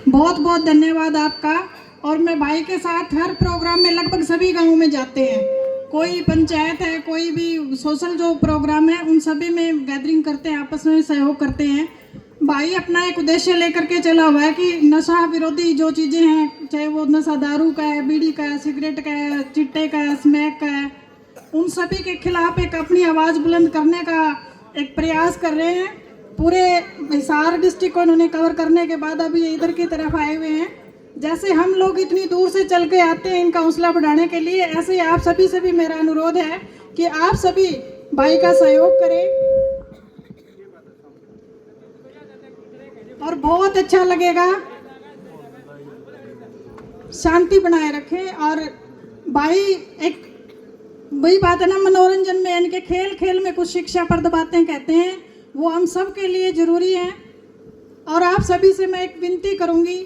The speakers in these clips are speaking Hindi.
बहुत बहुत धन्यवाद आपका। और मैं भाई के साथ हर प्रोग्राम में लगभग सभी गाँव में जाते हैं, कोई पंचायत है, कोई भी सोशल जो प्रोग्राम है, उन सभी में गैदरिंग करते हैं, आपस में सहयोग करते हैं। भाई अपना एक उद्देश्य लेकर के चला हुआ है कि नशा विरोधी जो चीज़ें हैं, चाहे वो नशा दारू का है, बीड़ी का है, सिगरेट का है, चिट्टे का है, स्मैक का है, उन सभी के खिलाफ एक अपनी आवाज़ बुलंद करने का एक प्रयास कर रहे हैं। पूरे हिसार डिस्ट्रिक्ट को उन्होंने कवर करने के बाद अभी ये इधर की तरफ आए हुए हैं। जैसे हम लोग इतनी दूर से चल के आते हैं इनका हौसला बढ़ाने के लिए, ऐसे ही आप सभी से भी मेरा अनुरोध है कि आप सभी भाई का सहयोग करें और बहुत अच्छा लगेगा। शांति बनाए रखें। और भाई एक वही बात है ना, मनोरंजन में यानी कि खेल खेल में कुछ शिक्षाप्रद बातें कहते हैं, वो हम सब के लिए ज़रूरी हैं। और आप सभी से मैं एक विनती करूंगी,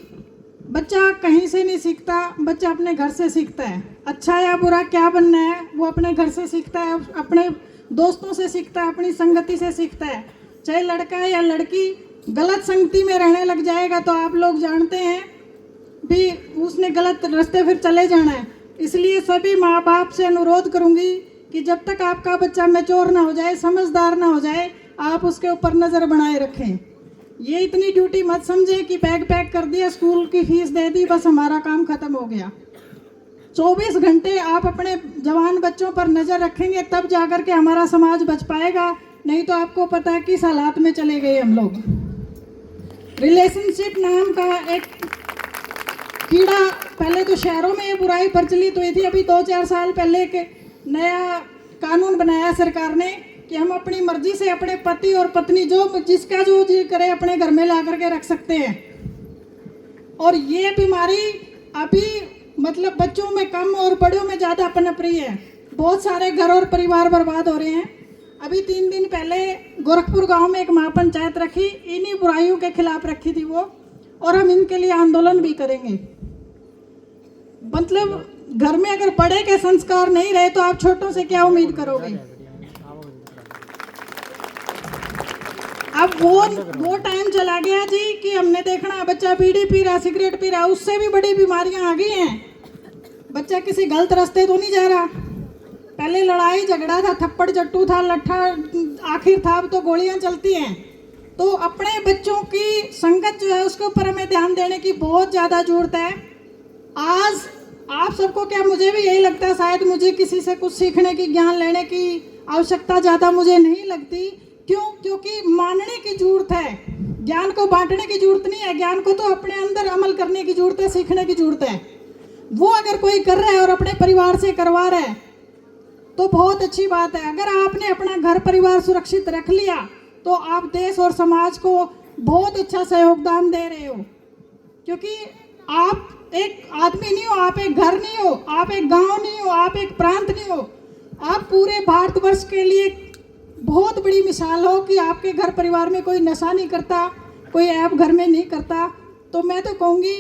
बच्चा कहीं से नहीं सीखता, बच्चा अपने घर से सीखता है। अच्छा या बुरा क्या बनना है वो अपने घर से सीखता है, अपने दोस्तों से सीखता है, अपनी संगति से सीखता है। चाहे लड़का है या लड़की गलत संगति में रहने लग जाएगा तो आप लोग जानते हैं भी उसने गलत रास्ते फिर चले जाना है। इसलिए सभी माँ बाप से अनुरोध करूंगी कि जब तक आपका बच्चा मैच्योर ना हो जाए, समझदार ना हो जाए, आप उसके ऊपर नज़र बनाए रखें। ये इतनी ड्यूटी मत समझें कि बैग पैक कर दिया, स्कूल की फीस दे दी, बस हमारा काम खत्म हो गया। 24 घंटे आप अपने जवान बच्चों पर नज़र रखेंगे तब जाकर के हमारा समाज बच पाएगा, नहीं तो आपको पता है किस हालात में चले गए हम लोग। रिलेशनशिप नाम का एक कीड़ा, पहले तो शहरों में ये बुराई प्रचलित हुई थी, अभी 2-4 साल पहले के नया कानून बनाया सरकार ने कि हम अपनी मर्जी से अपने पति और पत्नी जो जिसका जो जी करे अपने घर में ला करके रख सकते हैं। और ये बीमारी अभी मतलब बच्चों में कम और बड़ों में ज़्यादा पनप रही है। बहुत सारे घर और परिवार बर्बाद हो रहे हैं। अभी 3 दिन पहले गोरखपुर गांव में एक महापंचायत रखी, इन्हीं बुराइयों के खिलाफ रखी थी वो, और हम इनके लिए आंदोलन भी करेंगे। मतलब घर में अगर बड़े के संस्कार नहीं रहे तो आप छोटों से क्या उम्मीद करोगे। अब वो टाइम चला गया जी कि हमने देखना बच्चा बीड़ी पी रहा, सिगरेट पी रहा, उससे भी बड़ी बीमारियां आ गई हैं। बच्चा किसी गलत रास्ते तो नहीं जा रहा। पहले लड़ाई झगड़ा था, थप्पड़ चट्टू था, लट्ठा आखिर था, अब तो गोलियां चलती हैं। तो अपने बच्चों की संगत जो है उसके ऊपर हमें ध्यान देने की बहुत ज़्यादा जरूरत है। आज आप सबको क्या, मुझे भी यही लगता है, शायद मुझे किसी से कुछ सीखने की, ज्ञान लेने की आवश्यकता ज़्यादा मुझे नहीं लगती। क्यों? क्योंकि मानने की जरूरत है, ज्ञान को बांटने की जरूरत नहीं है। ज्ञान को तो अपने अंदर अमल करने की जरूरत है, सीखने की जरूरत है। वो अगर कोई कर रहा है और अपने परिवार से करवा रहा है तो बहुत अच्छी बात है। अगर आपने अपना घर परिवार सुरक्षित रख लिया तो आप देश और समाज को बहुत अच्छा सहयोगदान दे रहे हो। क्योंकि आप एक आदमी नहीं हो, आप एक घर नहीं हो, आप एक गांव नहीं हो, आप एक प्रांत नहीं हो, आप पूरे भारतवर्ष के लिए बहुत बड़ी मिसाल हो कि आपके घर परिवार में कोई नशा नहीं करता, कोई ऐप घर में नहीं करता। तो मैं तो कहूँगी,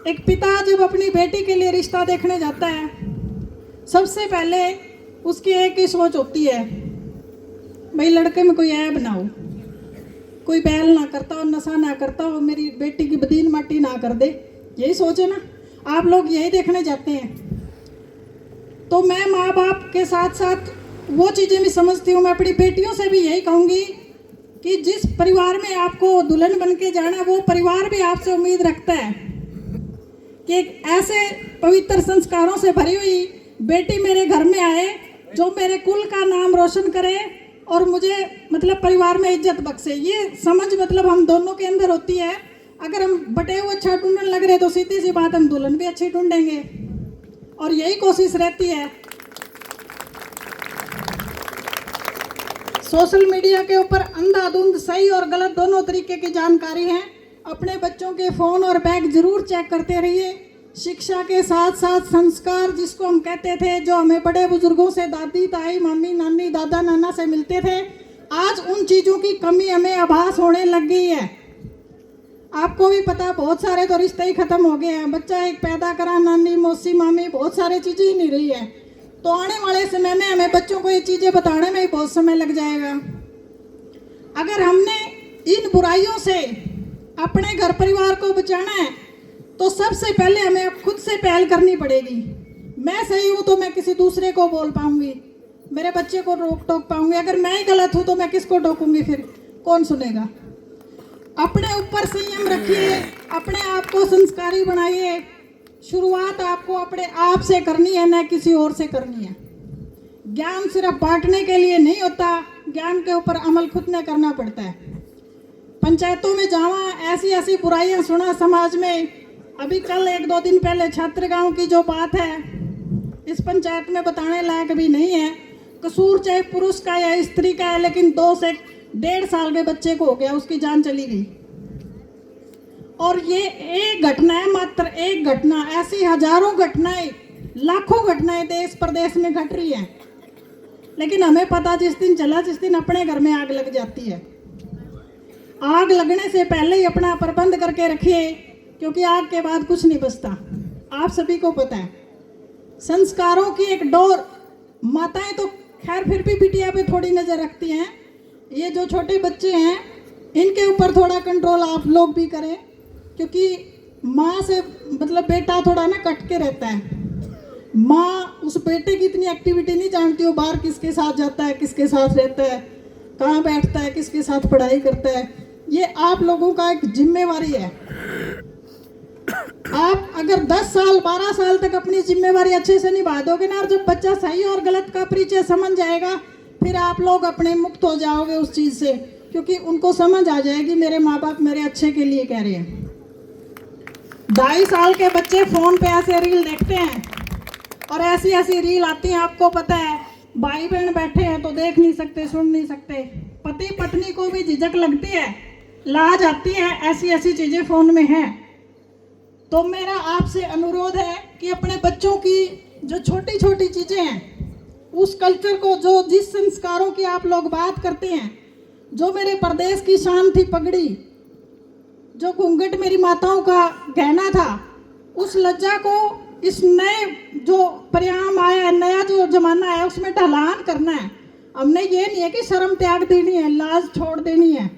एक पिता जब अपनी बेटी के लिए रिश्ता देखने जाता है, सबसे पहले उसकी एक ही सोच होती है, भाई लड़के में कोई ऐब ना हो, कोई बैल ना करता हो, नशा ना करता हो, मेरी बेटी की बदीन माटी ना कर दे। यही सोच है ना, आप लोग यही देखने जाते हैं। तो मैं माँ बाप के साथ साथ वो चीज़ें भी समझती हूँ। मैं अपनी बेटियों से भी यही कहूँगी कि जिस परिवार में आपको दुल्हन बन के जाना, वो परिवार भी आपसे उम्मीद रखता है कि एक ऐसे पवित्र संस्कारों से भरी हुई बेटी मेरे घर में आए जो मेरे कुल का नाम रोशन करे और मुझे मतलब परिवार में इज्जत बख्शे। ये समझ मतलब हम दोनों के अंदर होती है। अगर हम बटे हुए अच्छा ढूंढने लग रहे तो सीधी सी बात, हम दुल्हन भी अच्छी ढूंढेंगे, और यही कोशिश रहती है। सोशल मीडिया के ऊपर अंधाधुंध सही और गलत दोनों तरीके की जानकारी है। अपने बच्चों के फ़ोन और बैग जरूर चेक करते रहिए। शिक्षा के साथ साथ संस्कार, जिसको हम कहते थे, जो हमें बड़े बुजुर्गों से, दादी ताई मामी नानी दादा नाना से मिलते थे, आज उन चीज़ों की कमी हमें आभास होने लग गई है। आपको भी पता है, बहुत सारे तो रिश्ते ही खत्म हो गए हैं। बच्चा एक पैदा करा, नानी मौसी मामी, बहुत सारी चीज़ें ही नहीं रही है। तो आने वाले समय में हमें बच्चों को ये चीज़ें बताने में ही बहुत समय लग जाएगा। अगर हमने इन बुराइयों से अपने घर परिवार को बचाना है तो सबसे पहले हमें अब खुद से पहल करनी पड़ेगी। मैं सही हूँ तो मैं किसी दूसरे को बोल पाऊंगी, मेरे बच्चे को रोक टोक पाऊंगी। अगर मैं ही गलत हूँ तो मैं किसको टोकूंगी, फिर कौन सुनेगा। अपने ऊपर संयम रखिए, अपने आप को संस्कारी बनाइए। शुरुआत आपको अपने आप से करनी है, न किसी और से करनी है। ज्ञान सिर्फ बांटने के लिए नहीं होता, ज्ञान के ऊपर अमल खुद ने करना पड़ता है। पंचायतों में जावा, ऐसी ऐसी बुराइयां सुना समाज में। अभी कल 1-2 दिन पहले छात्र गांव की जो बात है, इस पंचायत में बताने लायक भी नहीं है। कसूर चाहे पुरुष का या स्त्री का है, लेकिन 2 से 1.5 साल के बच्चे को हो गया, उसकी जान चली गई। और ये एक घटना है, मात्र एक घटना। ऐसी हजारों घटनाएं, लाखों घटनाएं देश प्रदेश में घट रही हैं। लेकिन हमें पता जिस दिन चला, जिस दिन अपने घर में आग लग जाती है। आग लगने से पहले ही अपना प्रबंध करके रखिए, क्योंकि आग के बाद कुछ नहीं बचता। आप सभी को पता है, संस्कारों की एक डोर। माताएं तो खैर फिर भी बिटिया पे थोड़ी नजर रखती हैं। ये जो छोटे बच्चे हैं, इनके ऊपर थोड़ा कंट्रोल आप लोग भी करें, क्योंकि माँ से मतलब बेटा थोड़ा ना कट के रहता है। माँ उस बेटे की इतनी एक्टिविटी नहीं जानती हो, बाहर किसके साथ जाता है, किसके साथ रहता है, कहाँ बैठता है, किसके साथ पढ़ाई करता है। ये आप लोगों का एक जिम्मेवारी है। आप अगर 10 साल 12 साल तक अपनी जिम्मेवारी अच्छे से निभा दोगे ना, और जब बच्चा सही और गलत का परिचय समझ जाएगा, फिर आप लोग अपने मुक्त हो जाओगे उस चीज़ से, क्योंकि उनको समझ आ जाएगी मेरे माँ बाप मेरे अच्छे के लिए कह रहे हैं। 2.5 साल के बच्चे फ़ोन पे ऐसे रील देखते हैं, और ऐसी ऐसी रील आती हैं। आपको पता है, भाई बहन बैठे हैं तो देख नहीं सकते, सुन नहीं सकते। पति पत्नी को भी झिझक लगती है, लाज आती है, ऐसी ऐसी चीज़ें फ़ोन में हैं। तो मेरा आपसे अनुरोध है कि अपने बच्चों की जो छोटी छोटी चीज़ें हैं, उस कल्चर को, जो जिस संस्कारों की आप लोग बात करते हैं, जो मेरे प्रदेश की शान थी पगड़ी, जो घूंघट मेरी माताओं का गहना था, उस लज्जा को इस नए जो परिणाम आया है, नया जो जमाना है, उसमें ढलान करना है। हमने ये नहीं है कि शर्म त्याग देनी है, लाज छोड़ देनी है,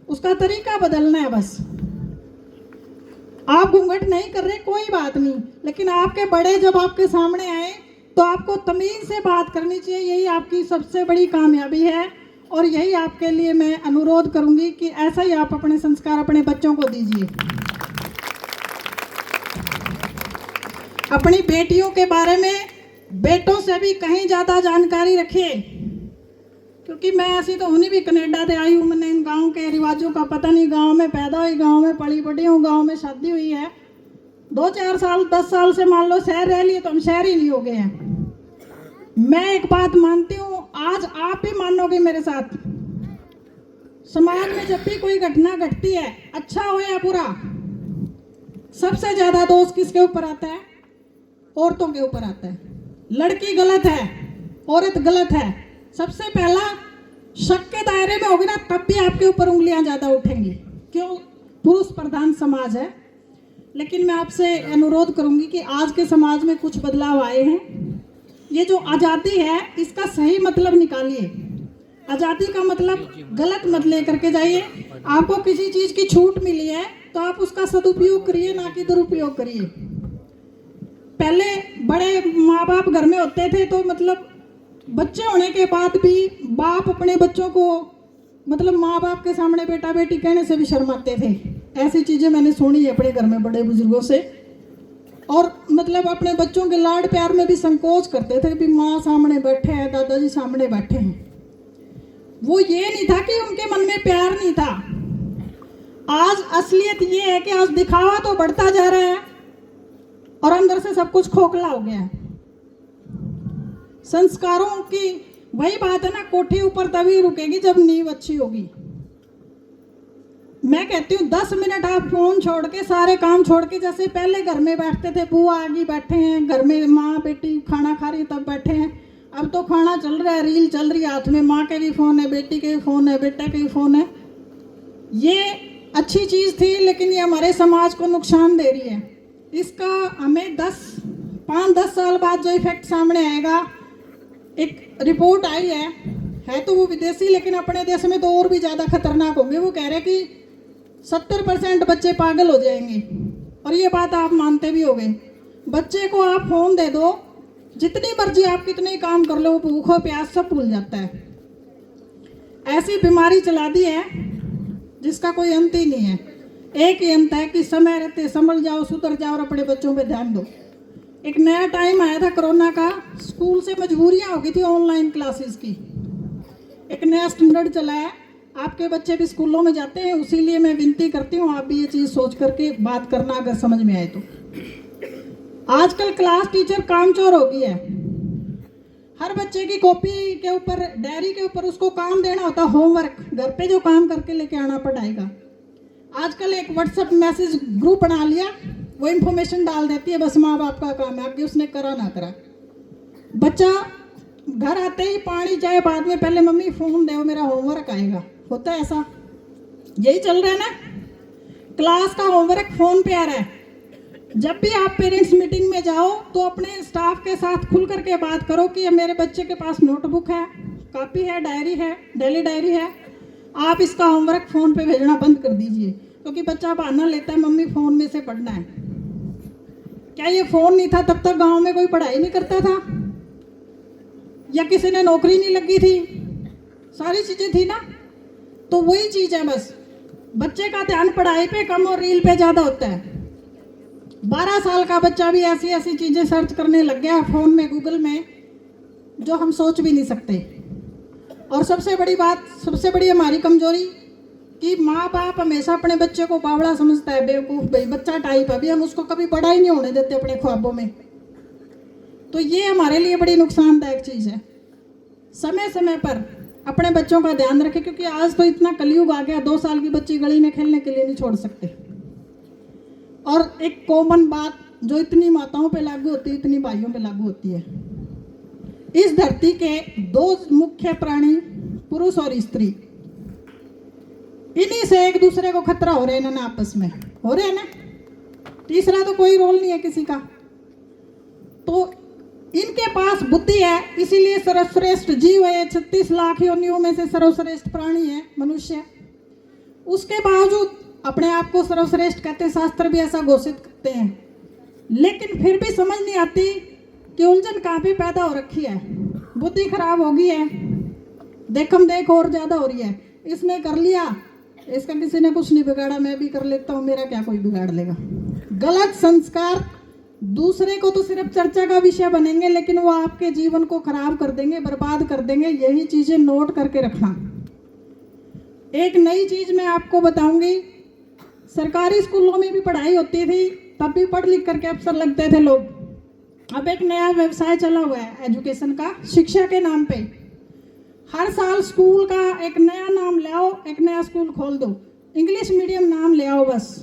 उसका तरीका बदलना है बस। आप घूंघट नहीं कर रहे, कोई बात नहीं, लेकिन आपके बड़े जब आपके सामने आए तो आपको तमीज़ से बात करनी चाहिए। यही आपकी सबसे बड़ी कामयाबी है, और यही आपके लिए मैं अनुरोध करूंगी कि ऐसा ही आप अपने संस्कार अपने बच्चों को दीजिए। अपनी बेटियों के बारे में बेटों से भी कहीं ज़्यादा जानकारी रखिए, क्योंकि मैं ऐसी तो हूँ नहीं भी कनाडा से आई हूँ, मैंने इन गाँव के रिवाजों का पता नहीं। गाँव में पैदा हुई, गाँव में पली बड़ी हूँ, गाँव में शादी हुई है। 2-4 साल 10 साल से मान लो शहर रह लिए तो हम शहर ही नहीं हो गए हैं। मैं एक बात मानती हूँ, आज आप भी मानोगे मेरे साथ, समाज में जब भी कोई घटना घटती है, अच्छा हो या बुरा, सबसे ज़्यादा दोष किसके ऊपर आता है? औरतों के ऊपर आता है। लड़की गलत है, औरत गलत है, सबसे पहला शक के दायरे में होगी ना, तब भी आपके ऊपर उंगलियां ज़्यादा उठेंगी। क्यों? पुरुष प्रधान समाज है। लेकिन मैं आपसे अनुरोध करूंगी कि आज के समाज में कुछ बदलाव आए हैं। ये जो आज़ादी है, इसका सही मतलब निकालिए। आज़ादी का मतलब गलत मत लेकर के जाइए। आपको किसी चीज़ की छूट मिली है तो आप उसका सदुपयोग करिए, ना कि दुरुपयोग करिए। पहले बड़े माँ बाप घर में होते थे तो मतलब बच्चे होने के बाद भी बाप अपने बच्चों को मतलब माँ बाप के सामने बेटा बेटी कहने से भी शर्माते थे। ऐसी चीज़ें मैंने सुनी है अपने घर में बड़े बुजुर्गों से। और मतलब अपने बच्चों के लाड प्यार में भी संकोच करते थे कि माँ सामने बैठे हैं, दादाजी सामने बैठे हैं। वो ये नहीं था कि उनके मन में प्यार नहीं था। आज असलियत ये है कि आज दिखावा तो बढ़ता जा रहा है और अंदर से सब कुछ खोखला हो गया है। संस्कारों की वही बात है ना, कोठी ऊपर तभी रुकेगी जब नींव अच्छी होगी। मैं कहती हूँ 10 मिनट आप फोन छोड़ के, सारे काम छोड़ के, जैसे पहले घर में बैठते थे, बुआ आगे बैठे हैं, घर में माँ बेटी खाना खा रही तब बैठे हैं। अब तो खाना चल रहा है, रील चल रही है, हाथ में माँ के भी फ़ोन है, बेटी के भी फ़ोन है, बेटे के भी फ़ोन है। ये अच्छी चीज़ थी, लेकिन ये हमारे समाज को नुकसान दे रही है। इसका हमें 5-10 साल बाद जो इफेक्ट सामने आएगा, एक रिपोर्ट आई है तो वो विदेशी, लेकिन अपने देश में तो और भी ज़्यादा खतरनाक होंगे। वो कह रहे हैं कि 70% बच्चे पागल हो जाएंगे। और ये बात आप मानते भी होंगे। बच्चे को आप फ़ोन दे दो, जितनी मर्जी आप कितने काम कर लो, भूखो प्यास सब भूल जाता है। ऐसी बीमारी चला दी है जिसका कोई अंत ही नहीं है। एक ही अंत है कि समय रहते संभल जाओ, सुधर जाओ और अपने बच्चों पे ध्यान दो। एक नया टाइम आया था कोरोना का, स्कूल से मजबूरियां हो गई थी ऑनलाइन क्लासेस की। एक नया स्टैंडर्ड चला है, आपके बच्चे भी स्कूलों में जाते हैं, इसीलिए मैं विनती करती हूँ आप भी ये चीज़ सोच करके बात करना अगर समझ में आए तो। आजकल क्लास टीचर कामचोर हो गई है। हर बच्चे की कॉपी के ऊपर, डायरी के ऊपर उसको काम देना होता है, होमवर्क घर पे जो काम करके लेके आना पढ़ाई का। आजकल एक व्हाट्सएप मैसेज ग्रुप बना लिया, वो इन्फॉर्मेशन डाल देती है, बस माँ बाप का काम है, आगे उसने करा ना करा। बच्चा घर आते ही पानी चाहे बाद में, पहले मम्मी फ़ोन दो मेरा होमवर्क आएगा। होता है ऐसा? यही चल रहा है ना, क्लास का होमवर्क फ़ोन पे आ रहा है। जब भी आप पेरेंट्स मीटिंग में जाओ तो अपने स्टाफ के साथ खुल करके बात करो कि मेरे बच्चे के पास नोटबुक है, कॉपी है, डायरी है, डेली डायरी है, आप इसका होमवर्क फ़ोन पे भेजना बंद कर दीजिए। क्योंकि बच्चा बहाना लेता है मम्मी फ़ोन में से पढ़ना है। क्या ये फ़ोन नहीं था तब तक गांव में कोई पढ़ाई नहीं करता था, या किसी ने नौकरी नहीं लगी थी? सारी चीज़ें थी ना। तो वही चीज़ है, बस बच्चे का ध्यान पढ़ाई पे कम और रील पे ज़्यादा होता है। 12 साल का बच्चा भी ऐसी ऐसी चीज़ें सर्च करने लग गया फ़ोन में, गूगल में, जो हम सोच भी नहीं सकते। और सबसे बड़ी बात, सबसे बड़ी हमारी कमजोरी कि माँ बाप हमेशा अपने बच्चे को बावड़ा समझता है, बेवकूफ़ भाई बच्चा टाइप, अभी हम उसको कभी बड़ा ही नहीं होने देते अपने ख्वाबों में। तो ये हमारे लिए बड़ी नुकसानदायक चीज़ है। समय समय पर अपने बच्चों का ध्यान रखें, क्योंकि आज तो इतना कलयुग आ गया, 2 साल की बच्ची गली में खेलने के लिए नहीं छोड़ सकते। और एक कॉमन बात जो इतनी माताओं पे लागू होती है, इतनी भाइयों पे लागू होती है, इस धरती के 2 मुख्य प्राणी पुरुष और स्त्री, इन्हीं से एक दूसरे को खतरा हो रहा है ना, आपस में हो रहे हैं ना। तीसरा तो कोई रोल नहीं है किसी का। तो इनके पास बुद्धि है, इसीलिए सर्वश्रेष्ठ जीव है, 36 लाख योनियों में से सर्वश्रेष्ठ प्राणी है मनुष्य। उसके बावजूद अपने आप को सर्वश्रेष्ठ कहते हैं, शास्त्र भी ऐसा घोषित करते हैं। लेकिन फिर भी समझ नहीं आती कि उलझन कहाँ पे पैदा हो रखी है, बुद्धि खराब हो गई है, देखम देख और ज़्यादा हो रही है। इसने कर लिया, इसका किसी ने कुछ नहीं बिगाड़ा, मैं भी कर लेता हूँ, मेरा क्या कोई बिगाड़ लेगा। गलत संस्कार दूसरे को तो सिर्फ चर्चा का विषय बनेंगे, लेकिन वो आपके जीवन को खराब कर देंगे, बर्बाद कर देंगे। यही चीज़ें नोट करके रखना। एक नई चीज़ मैं आपको बताऊंगी, सरकारी स्कूलों में भी पढ़ाई होती थी, तब भी पढ़ लिख करके अफसर लगते थे लोग। अब एक नया व्यवसाय चला हुआ है एजुकेशन का, शिक्षा के नाम पे। हर साल स्कूल का एक नया नाम ले आओ, एक नया स्कूल खोल दो, इंग्लिश मीडियम नाम ले आओ बस।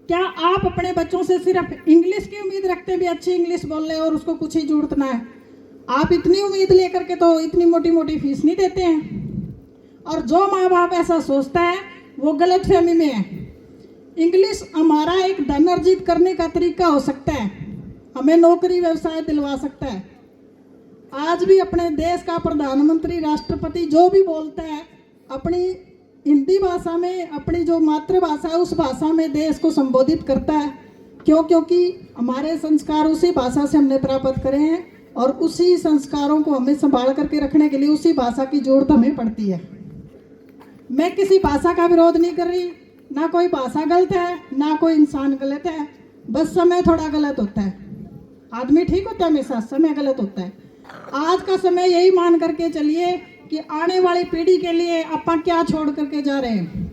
क्या आप अपने बच्चों से सिर्फ इंग्लिश की उम्मीद रखते भी अच्छी इंग्लिश बोल रहे और उसको कुछ ही जुड़ना है? आप इतनी उम्मीद लेकर के तो इतनी मोटी मोटी फीस नहीं देते हैं। और जो माँ बाप ऐसा सोचता है वो गलत फहमी में है। इंग्लिश हमारा एक धन अर्जित करने का तरीका हो सकता है, हमें नौकरी व्यवसाय दिलवा सकता है। आज भी अपने देश का प्रधानमंत्री, राष्ट्रपति जो भी बोलता है अपनी हिंदी भाषा में, अपनी जो मातृभाषा है उस भाषा में देश को संबोधित करता है। क्यों? क्योंकि हमारे संस्कार उसी भाषा से हमने प्राप्त करे हैं और उसी संस्कारों को हमें संभाल करके रखने के लिए उसी भाषा की जरूरत हमें पड़ती है। मैं किसी भाषा का विरोध नहीं कर रही, ना कोई भाषा गलत है ना कोई इंसान गलत है, बस समय थोड़ा गलत होता है। आदमी ठीक होता है हमेशा, समय गलत होता है। आज का समय यही मान करके चलिए कि आने वाली पीढ़ी के लिए अपन क्या छोड़ करके जा रहे हैं,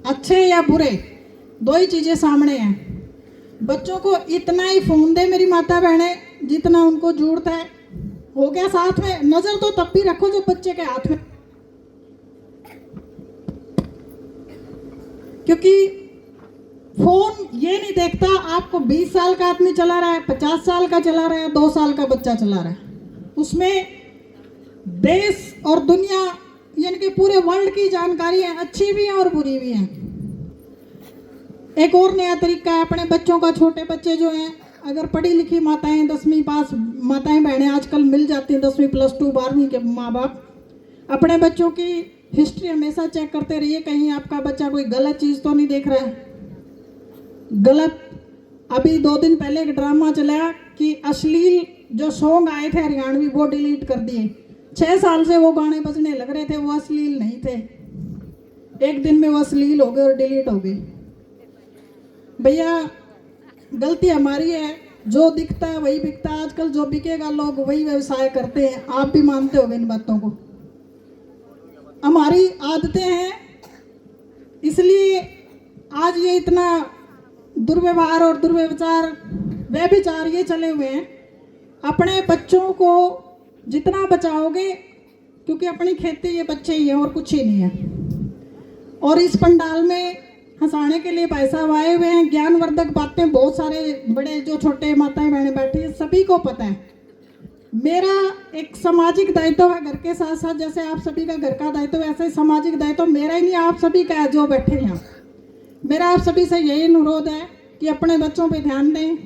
अच्छे या बुरे, 2 ही चीज़ें सामने हैं। बच्चों को इतना ही फोन दे मेरी माता बहनें जितना उनको जरूरत है, हो गया। साथ में नज़र तो तब भी रखो जब बच्चे के हाथ में, क्योंकि फोन ये नहीं देखता आपको 20 साल का आदमी चला रहा है, 50 साल का चला रहा है, 2 साल का बच्चा चला रहा है। उसमें देश और दुनिया यानी कि पूरे वर्ल्ड की जानकारी है, अच्छी भी है और बुरी भी है। एक और नया तरीका है अपने बच्चों का, छोटे बच्चे जो हैं, अगर पढ़ी लिखी माताएं, 10वीं पास माताएं बहनें आजकल मिल जाती हैं, 10वीं +2 12वीं के माँ बाप अपने बच्चों की हिस्ट्री हमेशा चेक करते रहिए, कहीं आपका बच्चा कोई गलत चीज़ तो नहीं देख रहा है। गलत, अभी 2 दिन पहले एक ड्रामा चला कि अश्लील जो सॉन्ग आए थे हरियाणवी वो डिलीट कर दिए। 6 साल से वो गाने बजने लग रहे थे, वो अश्लील नहीं थे, एक दिन में वो अश्लील हो गए और डिलीट हो गए। भैया गलती हमारी है, जो दिखता है वही बिकता है। आजकल जो बिकेगा लोग वही व्यवसाय करते हैं, आप भी मानते होंगे इन बातों को। हमारी आदतें हैं, इसलिए आज ये इतना दुर्व्यवहार और दुर्व्यवचार व्यभिचार ये चले हुए हैं। अपने बच्चों को जितना बचाओगे, क्योंकि अपनी खेती ये बच्चे ही हैं और कुछ ही नहीं है। और इस पंडाल में हंसाने के लिए भाई साहब आए हुए हैं, ज्ञानवर्धक बातें बहुत सारे बड़े जो छोटे माताएं बहनें बैठी हैं सभी को पता है। मेरा एक सामाजिक दायित्व है घर के साथ साथ, जैसे आप सभी का घर का दायित्व है, ऐसे सामाजिक दायित्व मेरा ही नहीं आप सभी का है जो बैठे हैं। मेरा आप सभी से यही अनुरोध है कि अपने बच्चों पे ध्यान दें।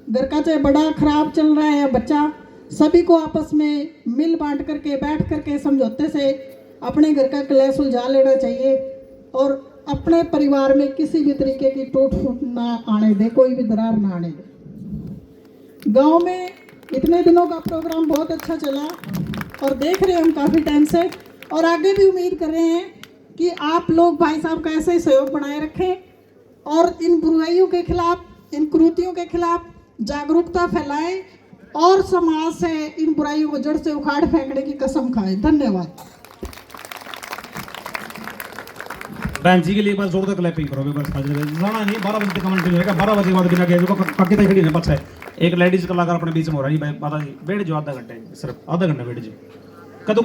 घर का चाहे बड़ा खराब चल रहा है या बच्चा, सभी को आपस में मिल बांट करके बैठ करके समझौते से अपने घर का कलह सुलझा लेना चाहिए और अपने परिवार में किसी भी तरीके की टूट फूट ना आने दे, कोई भी दरार ना आने दे। गांव में इतने दिनों का प्रोग्राम बहुत अच्छा चला और देख रहे हैं हम काफ़ी टाइम से, और आगे भी उम्मीद कर रहे हैं कि आप लोग भाई साहब का ऐसे ही सहयोग बनाए रखें और इन बुराइयों के खिलाफ, इन कुरीतियों के खिलाफ जागरूकता फैलाएं और समाज से इन बुराइयों को जड़ से उखाड़ फेंकने की कसम खाएं। धन्यवाद। बहन जी के लिए एक बार जोरदार क्लैपिंग करो। बस जाना नहीं, 12 बजे तक कमेंट रहेगा, 12 बजे के बाद बिना गए पक्की तक खड़ी है। पछे एक लेडीज कलाकार अपने बीच में हो रहा है जी, माता जी बैठ जाओ, आधा घंटे, सिर्फ आधा घंटा बैठ जाओ। कदों